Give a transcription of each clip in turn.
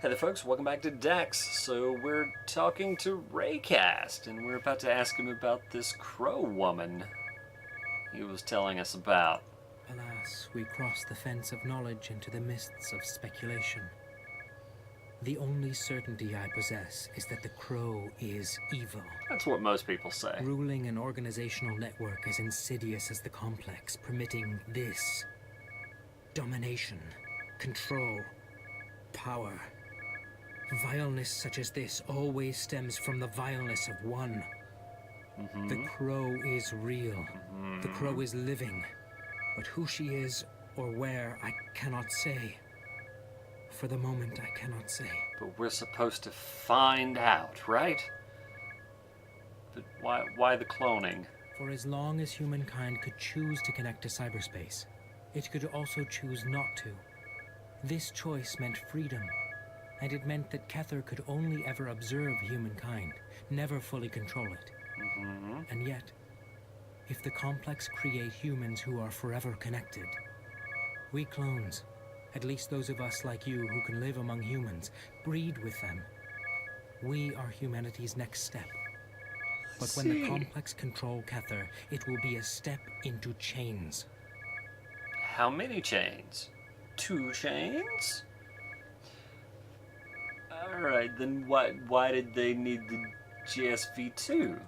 Hey there folks, welcome back to Dex. So we're talking to Raycast, and we're about to ask him about this crow woman he was telling us about. Alas, we cross the fence of knowledge into the mists of speculation. The only certainty I possess is that the crow is evil. That's what most people say. Ruling an organizational network as insidious as the complex, permitting this. Domination, control, power. Vileness such as this always stems from the vileness of one. The crow is real. The crow is living. But who she is or where, I cannot say. For the moment, I cannot say. But we're supposed to find out, right? But why the cloning? For as long as humankind could choose to connect to cyberspace, it could also choose not to. This choice meant freedom. And it meant that Kether could only ever observe humankind, never fully control it. And yet, if the complex create humans who are forever connected, we clones, at least those of us like you who can live among humans, breed with them. We are humanity's next step. But when the complex control Kether, it will be a step into chains. How many chains? 2 chains? Alright, then why did they need the GSV2?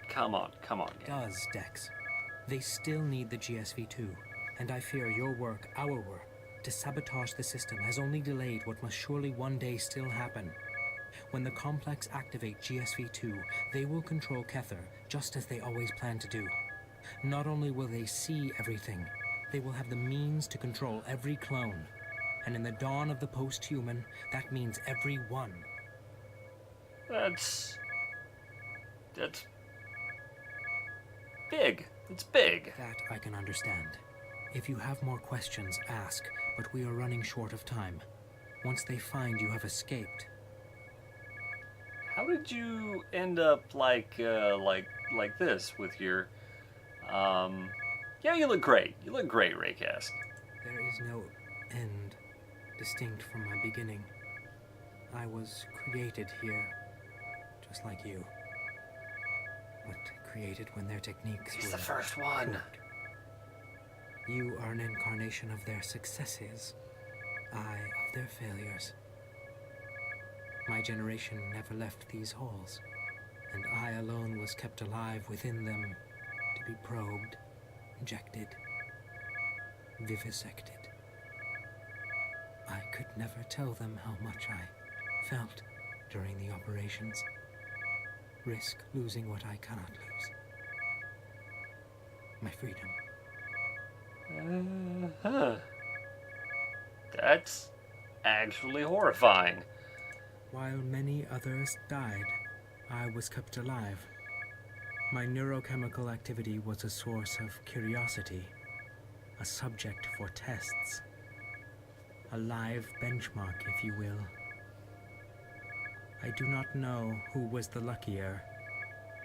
Come on. Does, Dex. They still need the GSV2, and I fear your work, our work, to sabotage the system has only delayed what must surely one day still happen. When the complex activate GSV2, they will control Kether, just as they always plan to do. Not only will they see everything, they will have the means to control every clone. And in the dawn of the post-human, that means every one. That's big. It's big. That I can understand. If you have more questions, ask, but we are running short of time. Once they find you have escaped. How did you end up like this with your yeah, you look great. You look great, Raycast. There is no end distinct from my beginning. I was created here, just like you. But created when their techniques He's were the first one. cooked. You are an incarnation of their successes, I of their failures. My generation never left these halls, and I alone was kept alive within them to be probed, injected, vivisected. I could never tell them how much I felt during the operations. Risk losing what I cannot lose. My freedom. That's actually horrifying. While many others died, I was kept alive. My neurochemical activity was a source of curiosity, a subject for tests. A live benchmark, if you will. I do not know who was the luckier,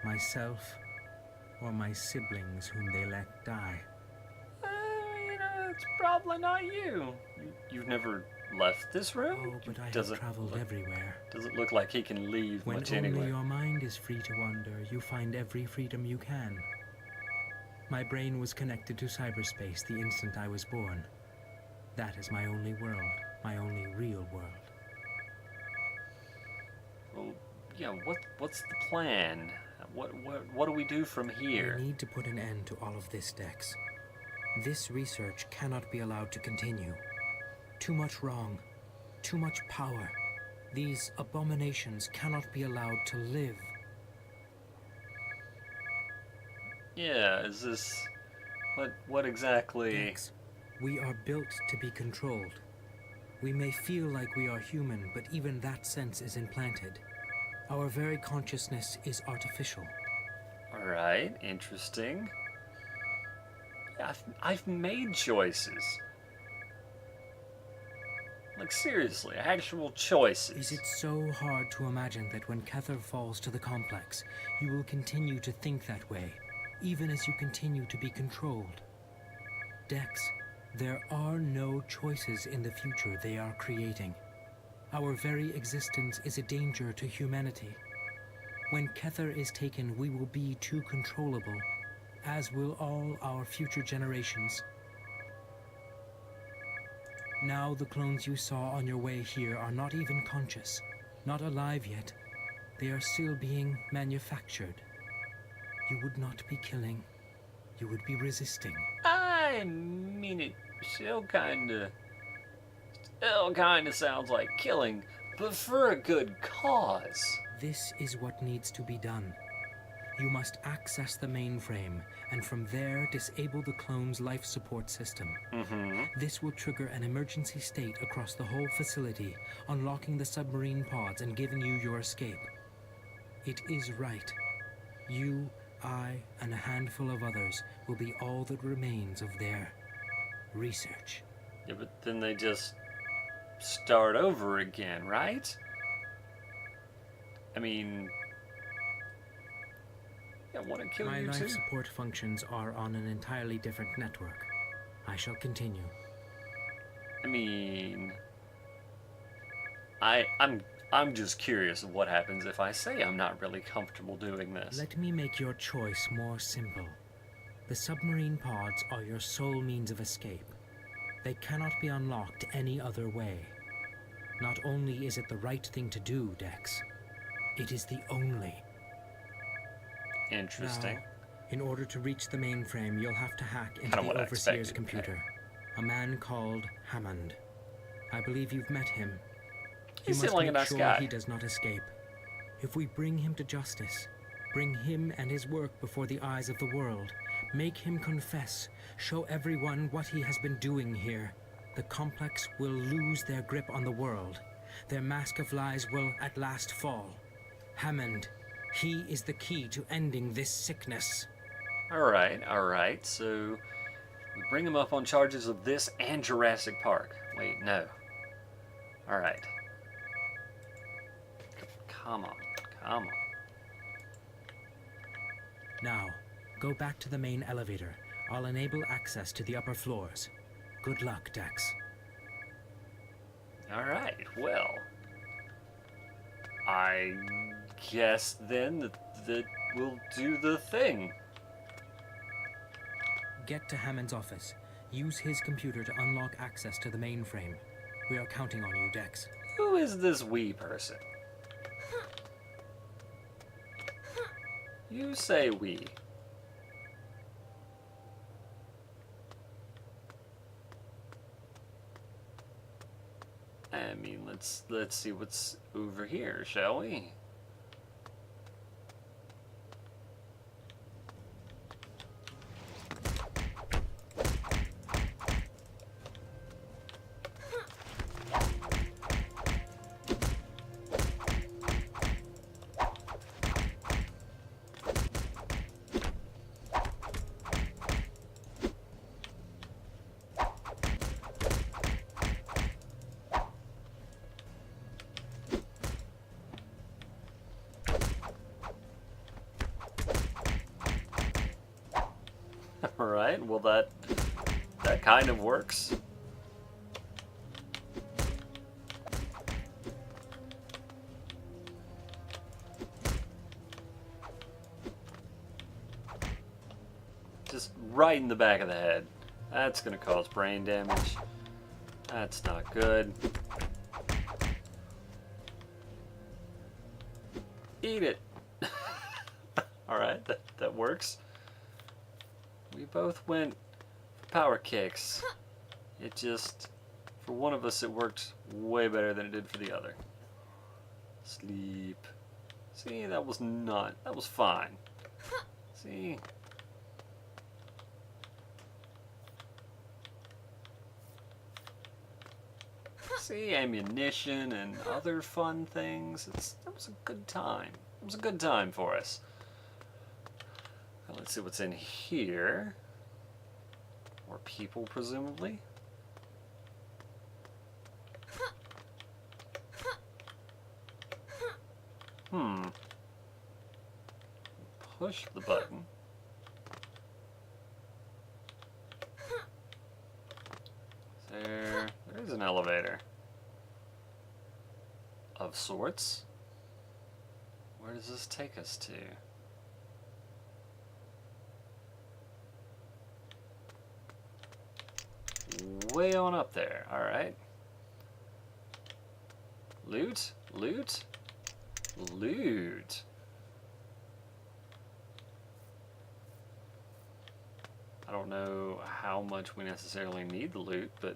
myself or my siblings whom they let die. It's probably not you. You've never left this room? Oh, but I have traveled everywhere. Doesn't look like he can leave When much only anyway. your mind is free to wander, you find every freedom you can. My brain was connected to cyberspace the instant I was born. That is my only world, my only real world. Well, yeah, what's the plan? What do we do from here? We need to put an end to all of this, Dex. This research cannot be allowed to continue. Too much wrong, too much power. These abominations cannot be allowed to live. Yeah, is this... What exactly... Dex, we are built to be controlled. We may feel like we are human, but even that sense is implanted. Our very consciousness is artificial. Alright, interesting. Yeah, I've made choices. Like, seriously, actual choices. Is it so hard to imagine that when Kether falls to the complex, you will continue to think that way, even as you continue to be controlled? Dex, There are no choices in the future they are creating. Our very existence is a danger to humanity. When Kether is taken, we will be too controllable, as will all our future generations. Now the clones you saw on your way here are not even conscious, not alive yet. They are still being manufactured. You would not be killing. You would be resisting. I mean, it still kinda sounds like killing, but for a good cause. This is what needs to be done. You must access the mainframe, and from there disable the clone's life support system. This will trigger an emergency state across the whole facility, unlocking the submarine pods and giving you your escape. It is right. You, I, and a handful of others will be all that remains of their research. Yeah, but then they just start over again, right? I mean, I want to kill My you life too. support functions are on an entirely different network. I shall continue. I mean, I'm just curious of what happens if I say I'm not really comfortable doing this. Let me make your choice more simple. The submarine pods are your sole means of escape. They cannot be unlocked any other way. Not only is it the right thing to do, Dex, it is the only. Interesting. Now, in order to reach the mainframe, you'll have to hack into Kinda what the I Overseer's expected. computer. A man called Hammond. I believe you've met him. He You seemed must like a make nice sure guy. he does not escape. If we bring him to justice, bring him and his work before the eyes of the world, make him confess, show everyone what he has been doing here, the complex will lose their grip on the world. Their mask of lies will at last fall. Hammond, he is the key to ending this sickness. Alright. So, we bring him up on charges of this and Jurassic Park. Wait, no. Alright. Come on. Now, go back to the main elevator. I'll enable access to the upper floors. Good luck, Dex. Alright, well. I guess then that we'll do the thing. Get to Hammond's office. Use his computer to unlock access to the mainframe. We are counting on you, Dex. Who is this wee person? You say we. I mean, let's see what's over here, shall we? Alright, well that kind of works. Just right in the back of the head. That's gonna cause brain damage. That's not good. Eat it! Alright, that works. We both went for power kicks. It just, for one of us, it worked way better than it did for the other. Sleep. See, that was fine. See? See, ammunition and other fun things. That was a good time. It was a good time for us. Let's see what's in here. More people, presumably. Push the button. elevator. Of sorts. Where does this take us to? Way on up there. Alright. Loot? Loot? Loot. I don't know how much we necessarily need the loot, but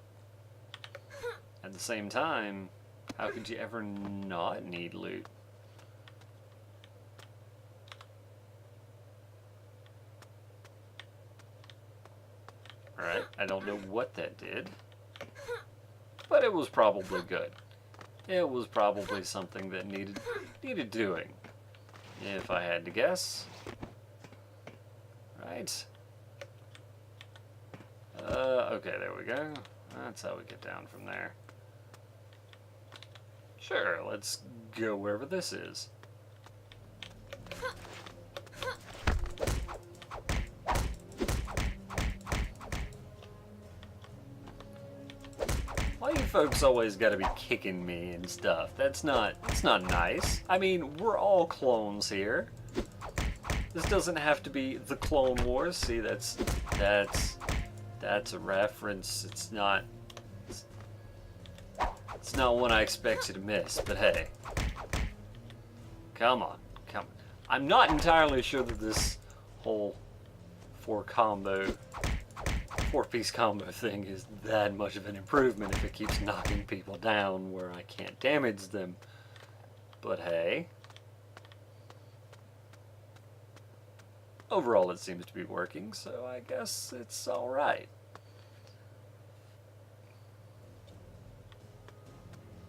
at the same time, how could you ever not need loot? Alright, I don't know what that did, but it was probably good. It was probably something that needed doing, if I had to guess. Right. Okay, there we go. That's how we get down from there. Sure, let's go wherever this is. Why you folks always gotta be kicking me and stuff? That's not nice. I mean, we're all clones here. This doesn't have to be the Clone Wars. See, that's a reference. It's not one I expect you to miss, but hey. Come on. I'm not entirely sure that this whole four-piece combo thing is that much of an improvement if it keeps knocking people down where I can't damage them. But hey. Overall, it seems to be working, so I guess it's alright.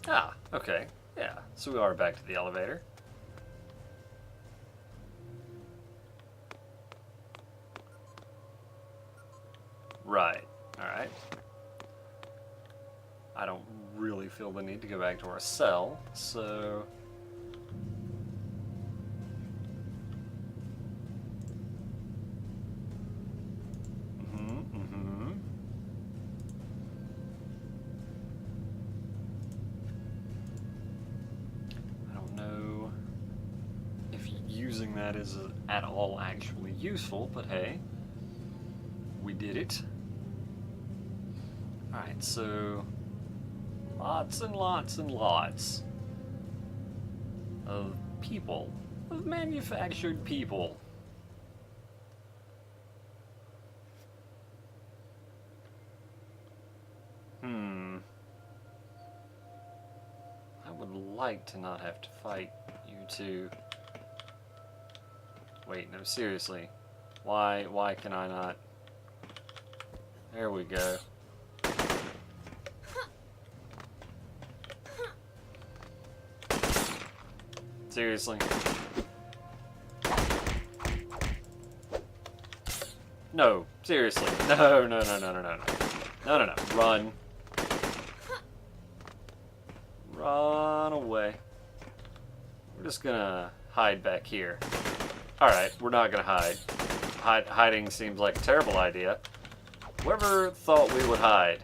Ah, okay. Yeah, so we are back to the elevator. Right, alright. I don't really feel the need to go back to our cell, so... Using that is at all actually useful, but hey, we did it. Alright, so lots and lots and lots of people, of manufactured people. I would like to not have to fight you two. Wait, no, seriously. Why can I not? There we go. Seriously. No, seriously. No. No. Run. Run away. We're just gonna hide back here. Alright, we're not gonna hide. Hiding seems like a terrible idea. Whoever thought we would hide?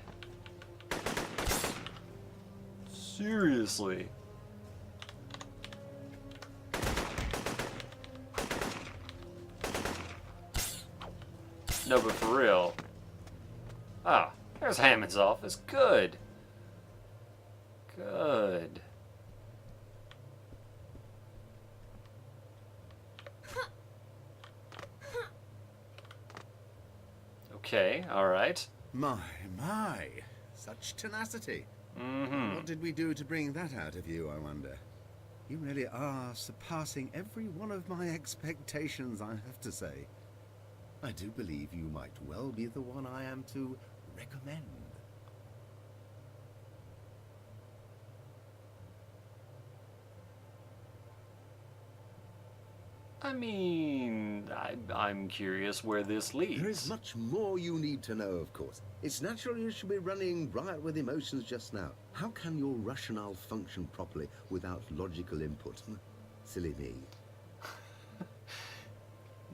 Seriously. No, but for real. Ah, there's Hammond's office. Good. Good. Okay, alright. My, such tenacity. Mm-hmm. What did we do to bring that out of you, I wonder? You really are surpassing every one of my expectations, I have to say. I do believe you might well be the one I am to recommend. I mean, I'm curious where this leads. There is much more you need to know, of course. It's natural you should be running riot with emotions just now. How can your rationale function properly without logical input? Silly me.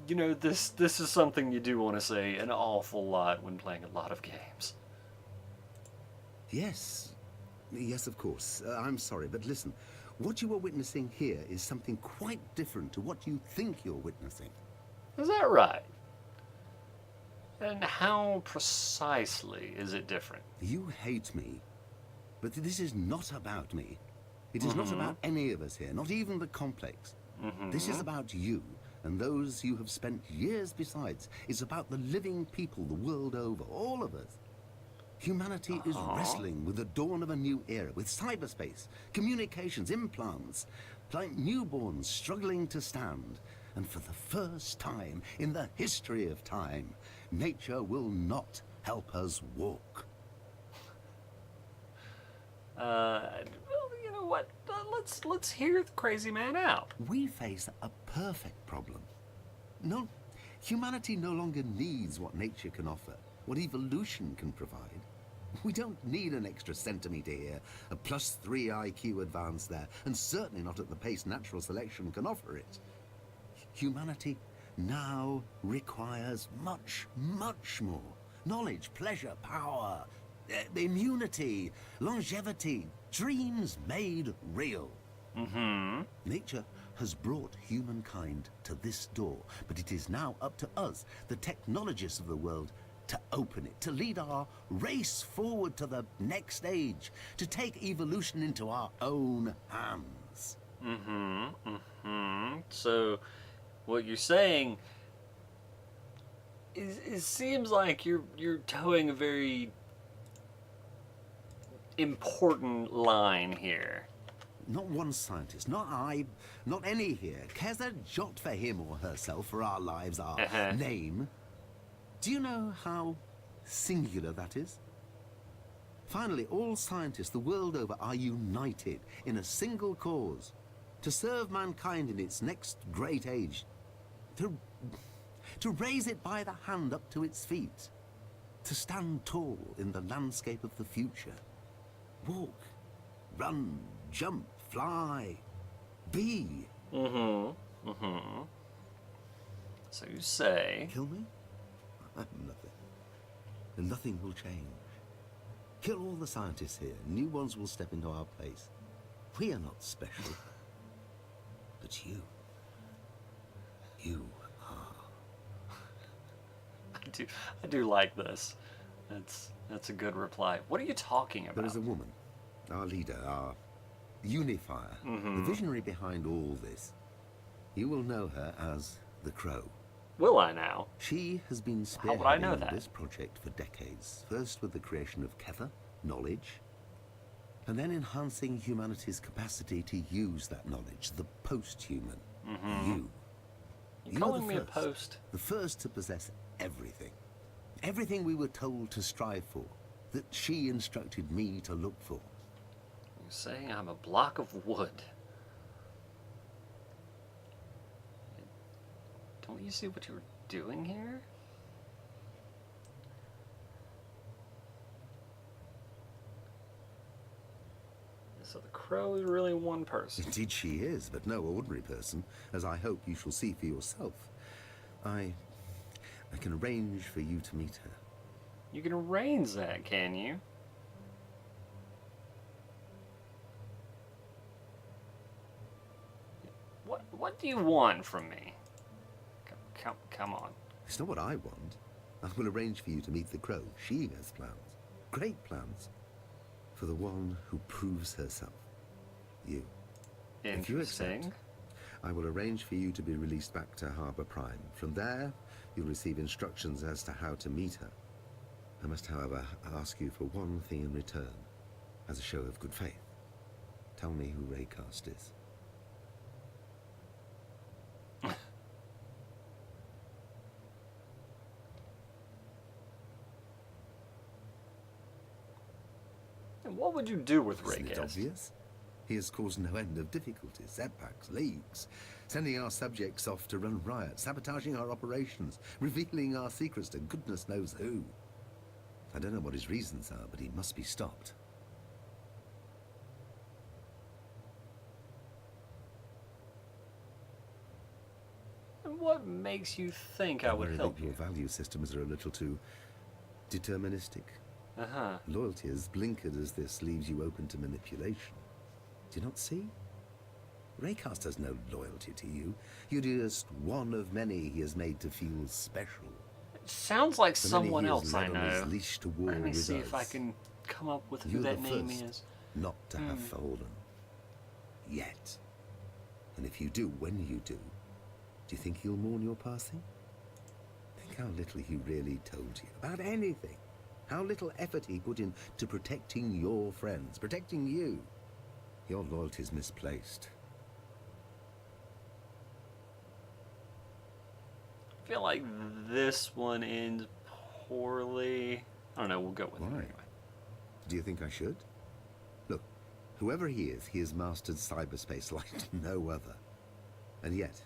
You know, this is something you do want to say an awful lot when playing a lot of games. Yes, Yes, of course. I'm sorry, but listen. What you are witnessing here is something quite different to what you think you're witnessing. Is that right? And how precisely is it different? You hate me, but this is not about me. It is not about any of us here, not even the complex. This is about you and those you have spent years besides. It's about the living people the world over, all of us. Humanity is wrestling with the dawn of a new era, with cyberspace, communications, implants, like newborns struggling to stand. And for the first time in the history of time, nature will not help us walk. Well, you know what? Let's hear the crazy man out. We face a perfect problem. No, humanity no longer needs what nature can offer, what evolution can provide. We don't need an extra centimetre here, a +3 IQ advance there, and certainly not at the pace natural selection can offer it. Humanity now requires much, much more. Knowledge, pleasure, power, immunity, longevity, dreams made real. Nature has brought humankind to this door, but it is now up to us, the technologists of the world, to open it, to lead our race forward to the next age, to take evolution into our own hands. So, what you're saying is, it seems like you're towing a very important line here. Not one scientist, not I, not any here, cares a jot for him or herself, for our lives, our name. Do you know how singular that is? Finally, all scientists the world over are united in a single cause, to serve mankind in its next great age, to raise it by the hand up to its feet, to stand tall in the landscape of the future. Walk, run, jump, fly, be. So you say... Kill me? Nothing. And nothing will change. Kill all the scientists here. New ones will step into our place. We are not special. But you are. I do like this. That's a good reply. What are you talking about? There is a woman, our leader, our unifier, the visionary behind all this. You will know her as the Crow. Will I now? She has been How would I know spearheading that? this project for decades. First with the creation of Kether, knowledge, and then enhancing humanity's capacity to use that knowledge, the post-human. You. You're calling me a post? The first to possess everything. Everything we were told to strive for, that she instructed me to look for. You're saying I'm a block of wood. Don't you see what you're doing here? So the Crow is really one person. Indeed she is, but no ordinary person, as I hope you shall see for yourself. I can arrange for you to meet her. You can arrange that, can you? What do you want from me? Come on. It's not what I want. I will arrange for you to meet the Crow. She has plans. Great plans. For the one who proves herself. You. If you accept, Interesting. I will arrange for you to be released back to Harbour Prime. From there, you'll receive instructions as to how to meet her. I must, however, ask you for one thing in return, as a show of good faith. Tell me who Raycast is. And what would you do with Isn't it Raycast? obvious? He has caused no end of difficulties, setbacks, leaks, sending our subjects off to run riot, sabotaging our operations, revealing our secrets to goodness knows who. I don't know what his reasons are, but he must be stopped. And what makes you think I would worry help that you? your value systems are a little too deterministic, Uh-huh. Loyalty as blinkered as this leaves you open to manipulation. Do you not see? Raycast has no loyalty to you. You're just one of many he has made to feel special. Sounds like The many someone he has else I led on his know. leash to war Let me with see if I us. can come up with who You're that the name first is. not to have fallen. Yet. And if you do, when you do you think he'll mourn your passing? Think how little he really told you about anything. How little effort he put into protecting your friends, protecting you. Your loyalty's misplaced. I feel like this one ends poorly. I don't know, we'll go with it Why? anyway. Do you think I should? Look, whoever he has mastered cyberspace like no other. And yet,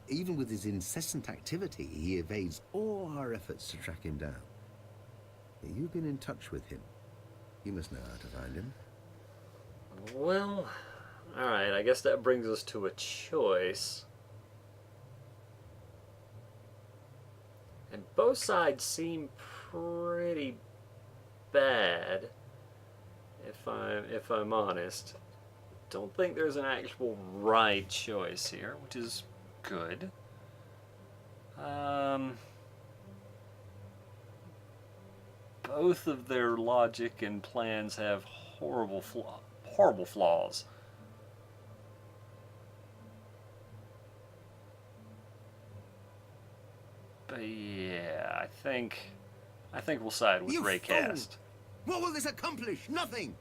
even with his incessant activity, he evades all our efforts to track him down. You've been in touch with him. You must know how to find him. Well, alright, I guess that brings us to a choice. And both sides seem pretty bad, if I'm honest. Don't think there's an actual right choice here, which is good. Both of their logic and plans have horrible flaws. But yeah, I think we'll side with You Raycast. What will this accomplish? Nothing!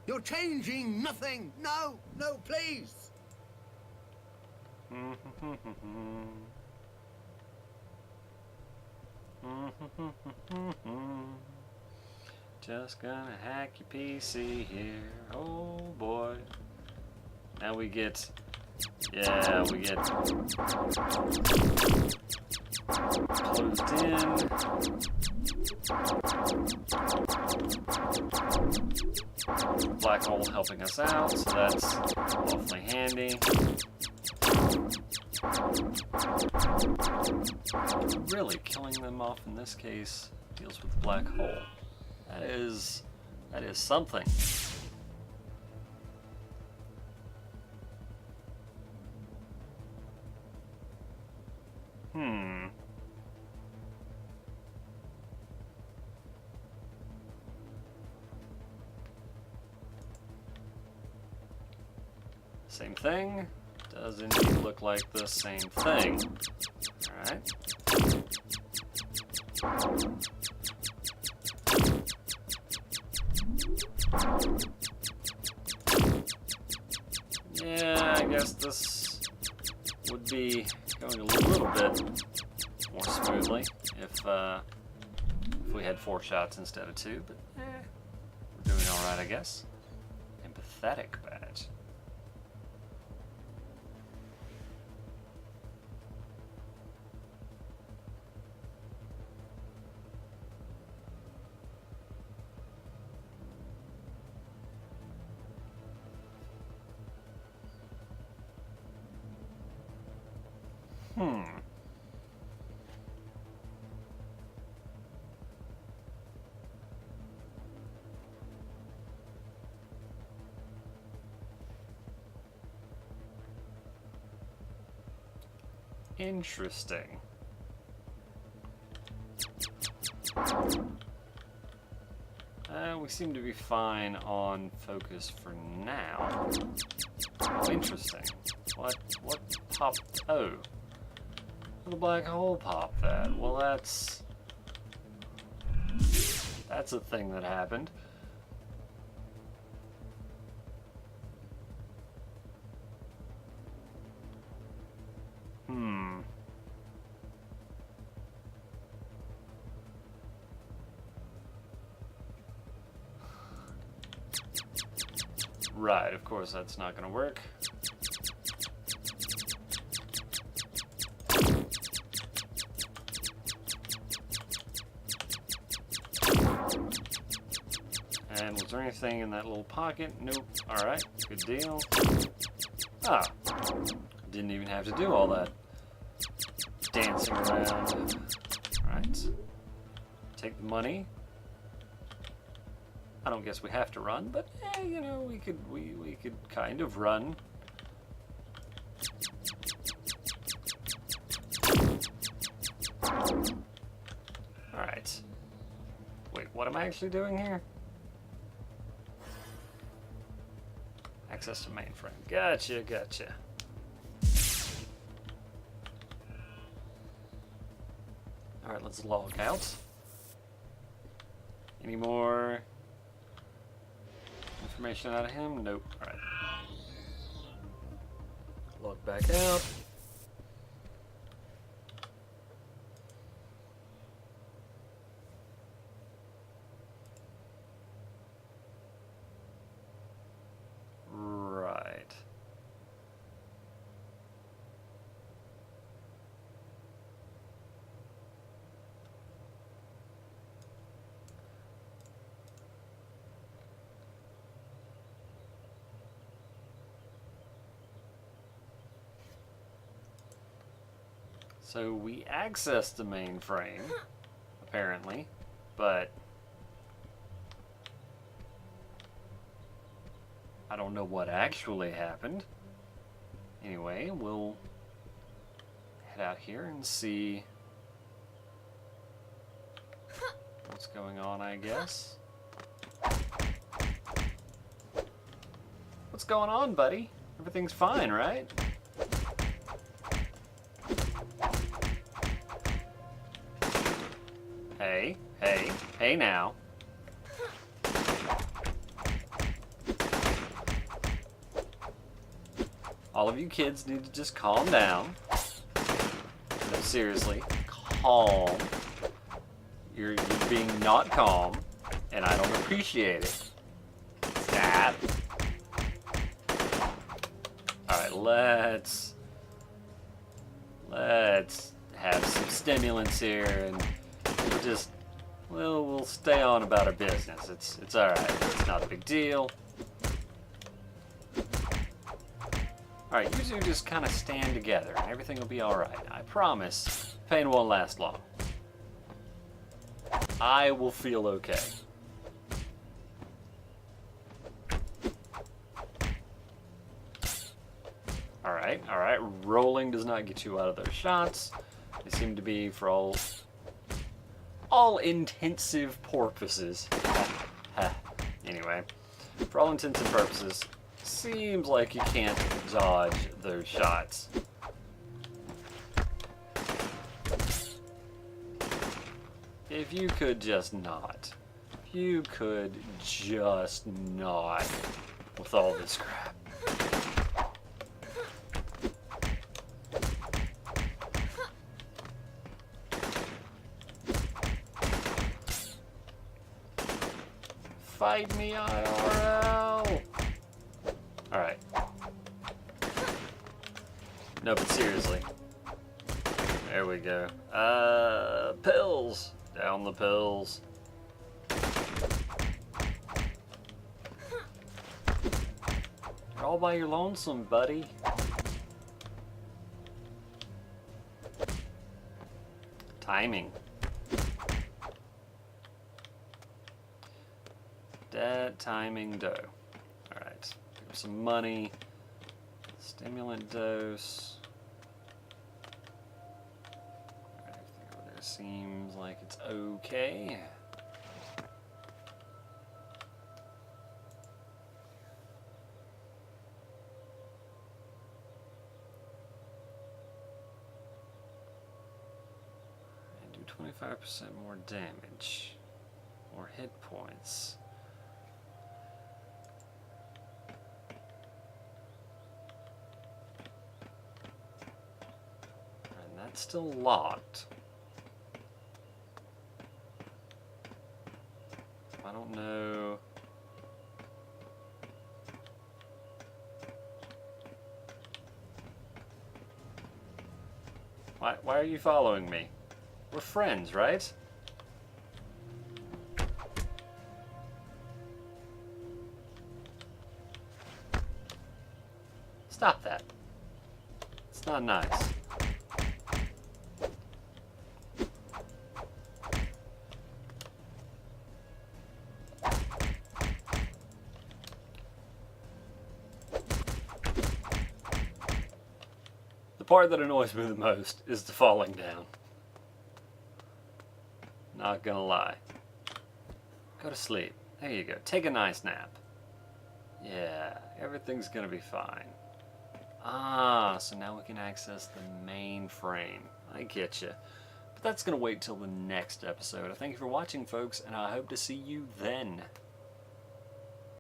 You're changing nothing! No! No, please! Just gonna hack your PC here. Oh boy. Now we get. Yeah, we get. Closed in. Black hole helping us out, so that's awfully handy. Really, killing them off in this case deals with the black hole. That is something. Same thing. Does indeed look like the same thing. Alright. Yeah, I guess this would be going a little bit more smoothly if we had 4 shots instead of 2, but we're doing alright, I guess. Empathetic badge. Interesting. We seem to be fine on focus for now. Oh, interesting. What popped? Oh. The black hole popped that. Well, that's a thing that happened. Right, of course that's not going to work. And was there anything in that little pocket? Nope. Alright, good deal. Ah, didn't even have to do all that dancing around. Alright. Take the money. I don't guess we have to run, but you know, we could kind of run. Alright. Wait, what am I actually doing here? Access to mainframe. Gotcha, gotcha. Alright, let's log out. Any more information out of him? Nope. Alright. Log back out. Right. So we accessed the mainframe, apparently, but I don't know what actually happened. Anyway, we'll head out here and see what's going on, I guess. What's going on, buddy? Everything's fine, right? Hey, hey, hey now. All of you kids need to just calm down. No, seriously, calm. You're being not calm, and I don't appreciate it. Stop. Alright, let's have some stimulants here, and we'll stay on about our business. It's alright. It's not a big deal. Alright, you two just kind of stand together and everything will be alright. I promise. Pain won't last long. I will feel okay. Alright, alright. Rolling does not get you out of those shots. They seem to be for all intensive purposes. Anyway, for all intents and purposes, seems like you can't dodge those shots. If you could just not. If you could just not with all this crap. Fight me, IRL! Alright. No, but seriously. There we go. Pills! Down the pills. You're all by your lonesome, buddy. Timing. Dead timing dough. Alright. Pick up some money. Stimulant dose. Alright, everything over there seems like it's okay. And do 25% more damage. More hit points. It's still locked. I don't know. Why are you following me? We're friends, right? Stop that. It's not nice. part that annoys me the most is the falling down. Not gonna lie. Go to sleep. There you go. Take a nice nap. Yeah, everything's gonna be fine. Ah, so now we can access the main frame. I get you. But that's gonna wait till the next episode. I thank you for watching, folks, and I hope to see you then.